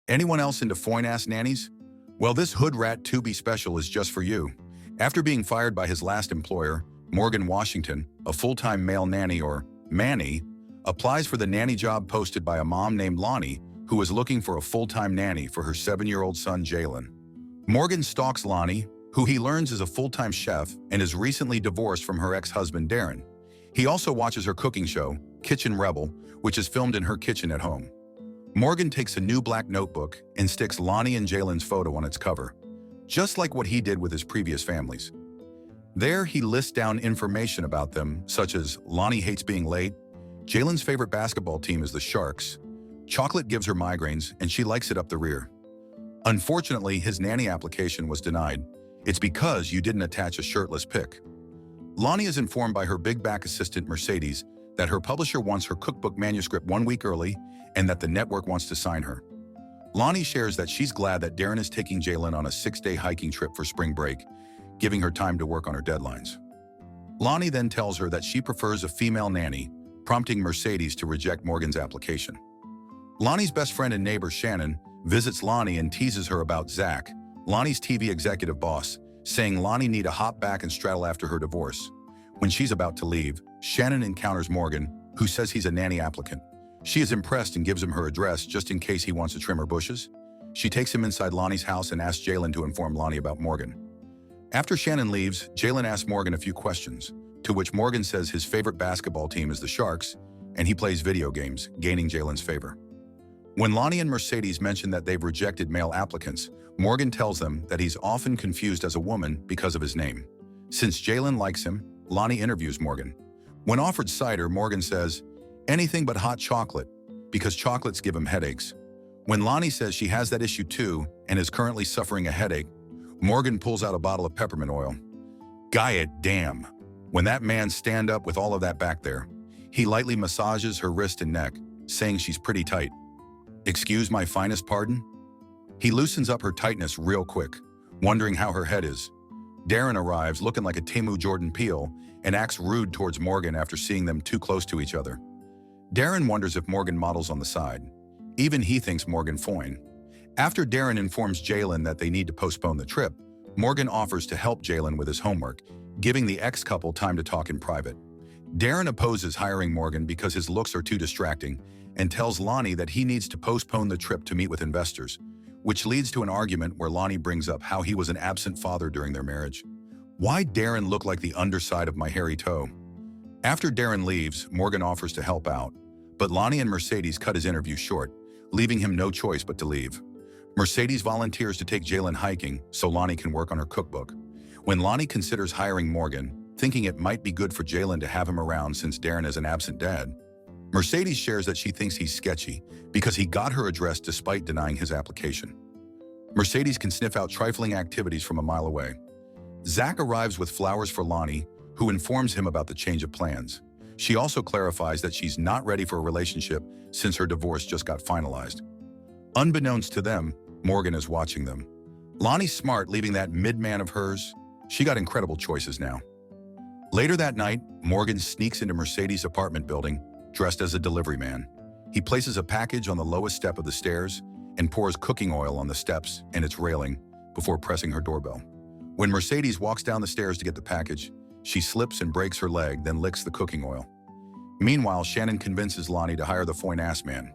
Anyone else into foreign-ass nannies? Well, this hood rat 2B special is just for you. After being fired by his last employer, Morgan Washington, a full-time male nanny or Manny, applies for the nanny job posted by a mom named Lonnie who is looking for a full-time nanny for her 7-year-old son Jalen. Morgan stalks Lonnie, who he learns is a full-time chef and is recently divorced from her ex-husband Darren. He also watches her cooking show, Kitchen Rebel, which is filmed in her kitchen at home. Morgan takes a new black notebook and sticks Lonnie and Jalen's photo on its cover, just like what he did with his previous families. There, he lists down information about them, such as Lonnie hates being late, Jalen's favorite basketball team is the Sharks, chocolate gives her migraines, and she likes it up the rear. Unfortunately, his nanny application was denied. It's because you didn't attach a shirtless pic. Lonnie is informed by her big back assistant Mercedes that her publisher wants her cookbook manuscript 1 week early and that the network wants to sign her. Lonnie shares that she's glad that Darren is taking Jalen on a 6-day hiking trip for spring break, giving her time to work on her deadlines. Lonnie then tells her that she prefers a female nanny, prompting Mercedes to reject Morgan's application. Lonnie's best friend and neighbor Shannon visits Lonnie and teases her about Zach, Lonnie's TV executive boss, saying Lonnie need to hop back and straddle after her divorce. When she's about to leave, Shannon encounters Morgan, who says he's a nanny applicant. She is impressed and gives him her address just in case he wants to trim her bushes. She takes him inside Lonnie's house and asks Jalen to inform Lonnie about Morgan. After Shannon leaves, Jalen asks Morgan a few questions, to which Morgan says his favorite basketball team is the Sharks, and he plays video games, gaining Jalen's favor. When Lonnie and Mercedes mention that they've rejected male applicants, Morgan tells them that he's often confused as a woman because of his name. Since Jalen likes him, Lonnie interviews Morgan. When offered cider, Morgan says, anything but hot chocolate, because chocolates give him headaches. When Lonnie says she has that issue too and is currently suffering a headache, Morgan pulls out a bottle of peppermint oil. Guy it, damn. When that man stand up with all of that back there, he lightly massages her wrist and neck, saying she's pretty tight. Excuse my finest pardon? He loosens up her tightness real quick, wondering how her head is. Darren arrives looking like a Temu Jordan Peele and acts rude towards Morgan after seeing them too close to each other. Darren wonders if Morgan models on the side. Even he thinks Morgan fine. After Darren informs Jalen that they need to postpone the trip, Morgan offers to help Jalen with his homework, giving the ex-couple time to talk in private. Darren opposes hiring Morgan because his looks are too distracting and tells Lonnie that he needs to postpone the trip to meet with investors, which leads to an argument where Lonnie brings up how he was an absent father during their marriage. Why Darren look like the underside of my hairy toe? After Darren leaves, Morgan offers to help out, but Lonnie and Mercedes cut his interview short, leaving him no choice but to leave. Mercedes volunteers to take Jalen hiking so Lonnie can work on her cookbook. When Lonnie considers hiring Morgan, thinking it might be good for Jalen to have him around since Darren is an absent dad, Mercedes shares that she thinks he's sketchy because he got her address despite denying his application. Mercedes can sniff out trifling activities from a mile away. Zach arrives with flowers for Lonnie, who informs him about the change of plans. She also clarifies that she's not ready for a relationship since her divorce just got finalized. Unbeknownst to them, Morgan is watching them. Lonnie's smart, leaving that mid-man of hers. She got incredible choices now. Later that night, Morgan sneaks into Mercedes' apartment building, dressed as a delivery man. He places a package on the lowest step of the stairs and pours cooking oil on the steps and its railing before pressing her doorbell. When Mercedes walks down the stairs to get the package, she slips and breaks her leg, then licks the cooking oil. Meanwhile, Shannon convinces Lonnie to hire the foreign-ass man.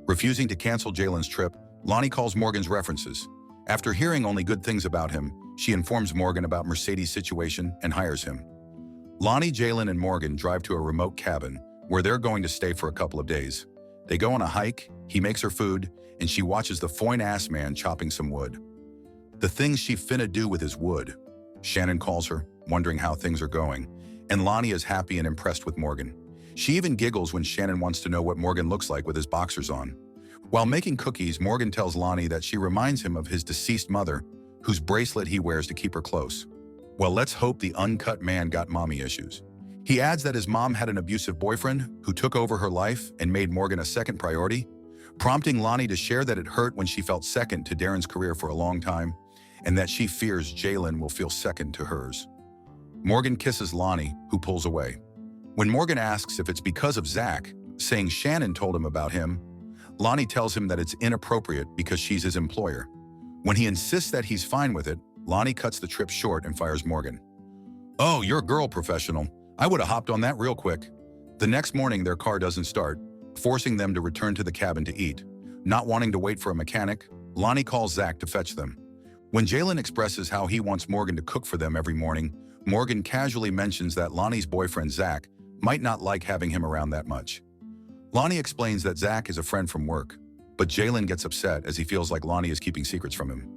Refusing to cancel Jalen's trip, Lonnie calls Morgan's references. After hearing only good things about him, she informs Morgan about Mercedes' situation and hires him. Lonnie, Jalen, and Morgan drive to a remote cabin where they're going to stay for a couple of days. They go on a hike, he makes her food, and she watches the foreign-ass man chopping some wood. The things she finna do with his wood, Shannon calls her, wondering how things are going, and Lonnie is happy and impressed with Morgan. She even giggles when Shannon wants to know what Morgan looks like with his boxers on. While making cookies, Morgan tells Lonnie that she reminds him of his deceased mother, whose bracelet he wears to keep her close. Well, let's hope the uncut man got mommy issues. He adds that his mom had an abusive boyfriend who took over her life and made Morgan a second priority, prompting Lonnie to share that it hurt when she felt second to Darren's career for a long time, and that she fears Jalen will feel second to hers. Morgan kisses Lonnie, who pulls away. When Morgan asks if it's because of Zach, saying Shannon told him about him, Lonnie tells him that it's inappropriate because she's his employer. When he insists that he's fine with it, Lonnie cuts the trip short and fires Morgan. "Oh, you're a girl professional. I would have hopped on that real quick." The next morning, their car doesn't start, forcing them to return to the cabin to eat. Not wanting to wait for a mechanic, Lonnie calls Zach to fetch them. When Jalen expresses how he wants Morgan to cook for them every morning, Morgan casually mentions that Lonnie's boyfriend, Zach, might not like having him around that much. Lonnie explains that Zach is a friend from work, but Jalen gets upset as he feels like Lonnie is keeping secrets from him.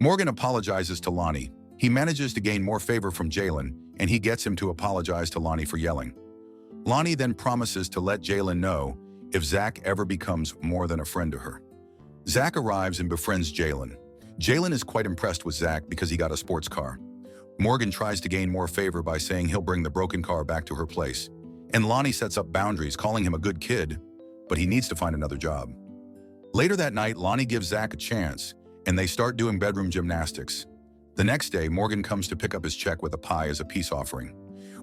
Morgan apologizes to Lonnie. He manages to gain more favor from Jalen, and he gets him to apologize to Lonnie for yelling. Lonnie then promises to let Jalen know if Zach ever becomes more than a friend to her. Zach arrives and befriends Jalen. Jalen is quite impressed with Zach because he got a sports car. Morgan tries to gain more favor by saying he'll bring the broken car back to her place. And Lonnie sets up boundaries, calling him a good kid, but he needs to find another job. Later that night, Lonnie gives Zach a chance, and they start doing bedroom gymnastics. The next day, Morgan comes to pick up his check with a pie as a peace offering.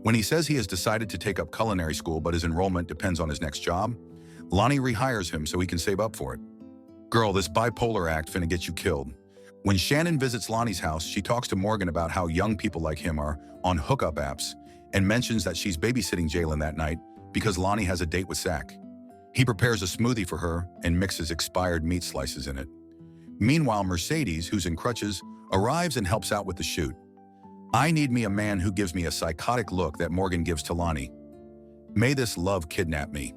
When he says he has decided to take up culinary school but his enrollment depends on his next job, Lonnie rehires him so he can save up for it. "Girl, this bipolar act finna get you killed." When Shannon visits Lonnie's house, she talks to Morgan about how young people like him are on hookup apps and mentions that she's babysitting Jalen that night because Lonnie has a date with Zach. He prepares a smoothie for her and mixes expired meat slices in it. Meanwhile, Mercedes, who's in crutches, arrives and helps out with the shoot. "I need me a man who gives me a psychotic look that Morgan gives to Lonnie. May this love kidnap me."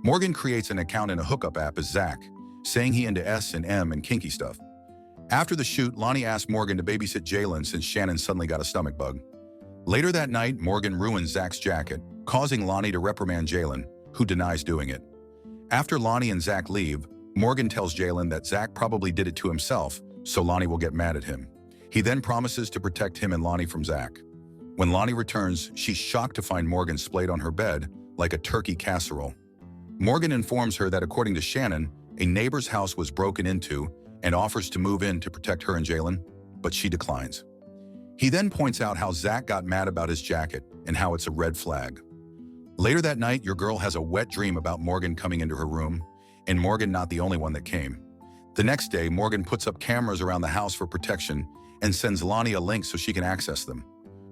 Morgan creates an account in a hookup app as Zach, saying he into S&M and kinky stuff. After the shoot, Lonnie asks Morgan to babysit Jalen since Shannon suddenly got a stomach bug. Later that night, Morgan ruins Zach's jacket, causing Lonnie to reprimand Jalen, who denies doing it. After Lonnie and Zach leave, Morgan tells Jalen that Zach probably did it to himself, so Lonnie will get mad at him. He then promises to protect him and Lonnie from Zach. When Lonnie returns, she's shocked to find Morgan splayed on her bed like a turkey casserole. Morgan informs her that according to Shannon, a neighbor's house was broken into and offers to move in to protect her and Jalen, but she declines. He then points out how Zach got mad about his jacket and how it's a red flag. Later that night, your girl has a wet dream about Morgan coming into her room, and Morgan not the only one that came. The next day, Morgan puts up cameras around the house for protection and sends Lonnie a link so she can access them.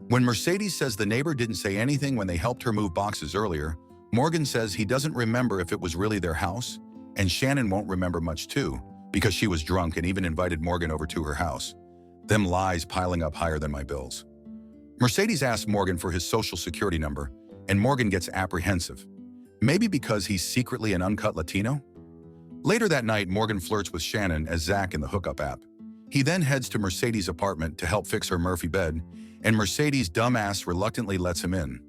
When Mercedes says the neighbor didn't say anything when they helped her move boxes earlier, Morgan says he doesn't remember if it was really their house, and Shannon won't remember much too, because she was drunk and even invited Morgan over to her house. Them lies piling up higher than my bills. Mercedes asks Morgan for his social security number, and Morgan gets apprehensive. Maybe because he's secretly an uncut Latino? Later that night, Morgan flirts with Shannon as Zach in the hookup app. He then heads to Mercedes' apartment to help fix her Murphy bed, and Mercedes' dumbass reluctantly lets him in.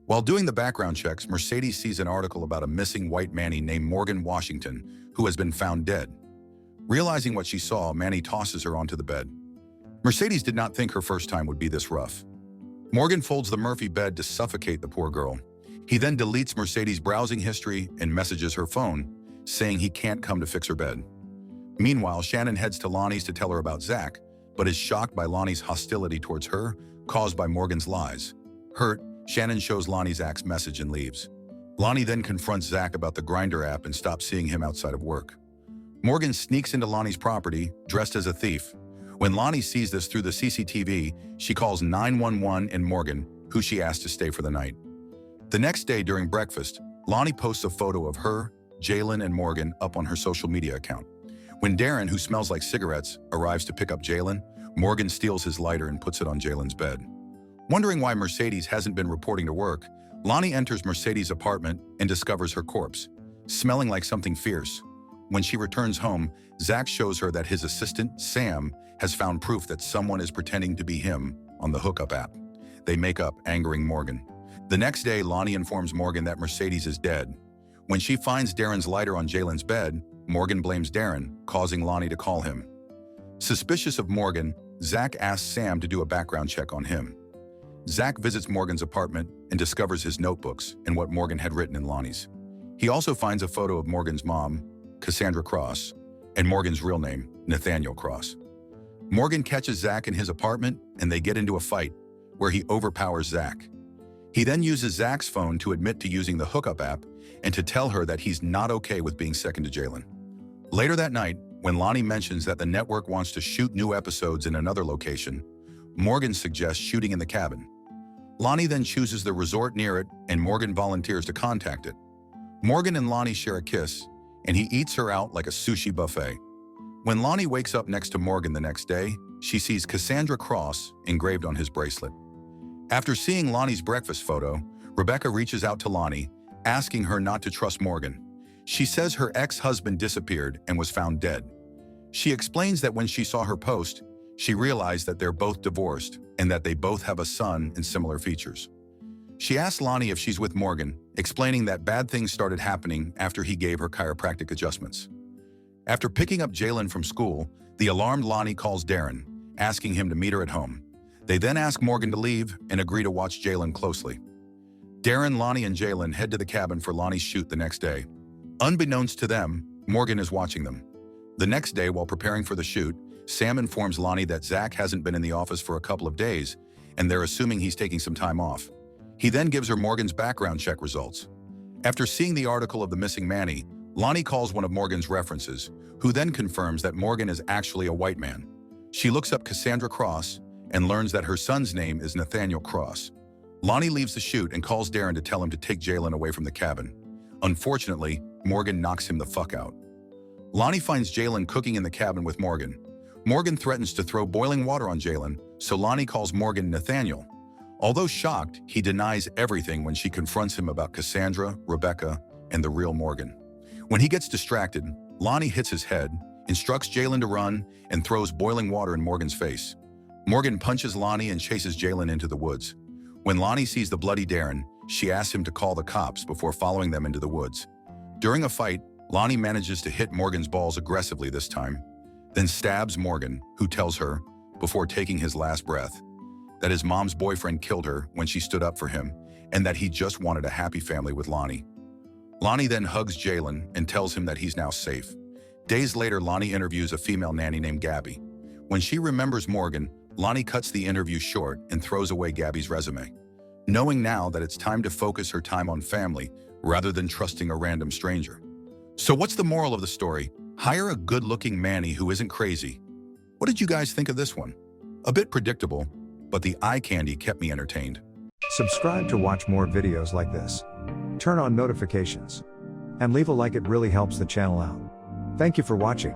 While doing the background checks, Mercedes sees an article about a missing white Manny named Morgan Washington, who has been found dead. Realizing what she saw, Manny tosses her onto the bed. Mercedes did not think her first time would be this rough. Morgan folds the Murphy bed to suffocate the poor girl. He then deletes Mercedes' browsing history and messages her phone, saying he can't come to fix her bed. Meanwhile, Shannon heads to Lonnie's to tell her about Zach, but is shocked by Lonnie's hostility towards her, caused by Morgan's lies. Hurt, Shannon shows Lonnie Zach's message and leaves. Lonnie then confronts Zach about the Grindr app and stops seeing him outside of work. Morgan sneaks into Lonnie's property, dressed as a thief. When Lonnie sees this through the CCTV, she calls 911 and Morgan, who she asks to stay for the night. The next day during breakfast, Lonnie posts a photo of her, Jalen, and Morgan up on her social media account. When Darren, who smells like cigarettes, arrives to pick up Jalen, Morgan steals his lighter and puts it on Jalen's bed. Wondering why Mercedes hasn't been reporting to work, Lonnie enters Mercedes' apartment and discovers her corpse, smelling like something fierce. When she returns home, Zach shows her that his assistant, Sam, has found proof that someone is pretending to be him on the hookup app. They make up, angering Morgan. The next day, Lonnie informs Morgan that Mercedes is dead. When she finds Darren's lighter on Jalen's bed, Morgan blames Darren, causing Lonnie to call him. Suspicious of Morgan, Zach asks Sam to do a background check on him. Zach visits Morgan's apartment and discovers his notebooks and what Morgan had written in Lonnie's. He also finds a photo of Morgan's mom, Cassandra Cross, and Morgan's real name, Nathaniel Cross. Morgan catches Zach in his apartment and they get into a fight, where he overpowers Zach. He then uses Zach's phone to admit to using the hookup app and to tell her that he's not okay with being second to Jalen. Later that night, when Lonnie mentions that the network wants to shoot new episodes in another location, Morgan suggests shooting in the cabin. Lonnie then chooses the resort near it, and Morgan volunteers to contact it. Morgan and Lonnie share a kiss, and he eats her out like a sushi buffet. When Lonnie wakes up next to Morgan the next day, she sees Cassandra Cross engraved on his bracelet. After seeing Lonnie's breakfast photo, Rebecca reaches out to Lonnie, asking her not to trust Morgan. She says her ex-husband disappeared and was found dead. She explains that when she saw her post, she realized that they're both divorced and that they both have a son and similar features. She asks Lonnie if she's with Morgan, explaining that bad things started happening after he gave her chiropractic adjustments. After picking up Jalen from school, the alarmed Lonnie calls Darren, asking him to meet her at home. They then ask Morgan to leave and agree to watch Jalen closely. Darren, Lonnie, and Jalen head to the cabin for Lonnie's shoot the next day. Unbeknownst to them, Morgan is watching them. The next day, while preparing for the shoot, Sam informs Lonnie that Zach hasn't been in the office for a couple of days, and they're assuming he's taking some time off. He then gives her Morgan's background check results. After seeing the article of the missing Manny, Lonnie calls one of Morgan's references, who then confirms that Morgan is actually a white man. She looks up Cassandra Cross and learns that her son's name is Nathaniel Cross. Lonnie leaves the shoot and calls Darren to tell him to take Jalen away from the cabin. Unfortunately, Morgan knocks him the fuck out. Lonnie finds Jalen cooking in the cabin with Morgan. Morgan threatens to throw boiling water on Jalen, so Lonnie calls Morgan Nathaniel. Although shocked, he denies everything when she confronts him about Cassandra, Rebecca, and the real Morgan. When he gets distracted, Lonnie hits his head, instructs Jalen to run, and throws boiling water in Morgan's face. Morgan punches Lonnie and chases Jalen into the woods. When Lonnie sees the bloody Darren, she asks him to call the cops before following them into the woods. During a fight, Lonnie manages to hit Morgan's balls aggressively this time, then stabs Morgan, who tells her, before taking his last breath, that his mom's boyfriend killed her when she stood up for him, and that he just wanted a happy family with Lonnie. Lonnie then hugs Jalen and tells him that he's now safe. Days later, Lonnie interviews a female nanny named Gabby. When she remembers Morgan, Lonnie cuts the interview short and throws away Gabby's resume, knowing now that it's time to focus her time on family rather than trusting a random stranger. So what's the moral of the story? Hire a good-looking Manny who isn't crazy. What did you guys think of this one? A bit predictable, but the eye candy kept me entertained. Subscribe to watch more videos like this. Turn on notifications. And leave a like, it really helps the channel out. Thank you for watching.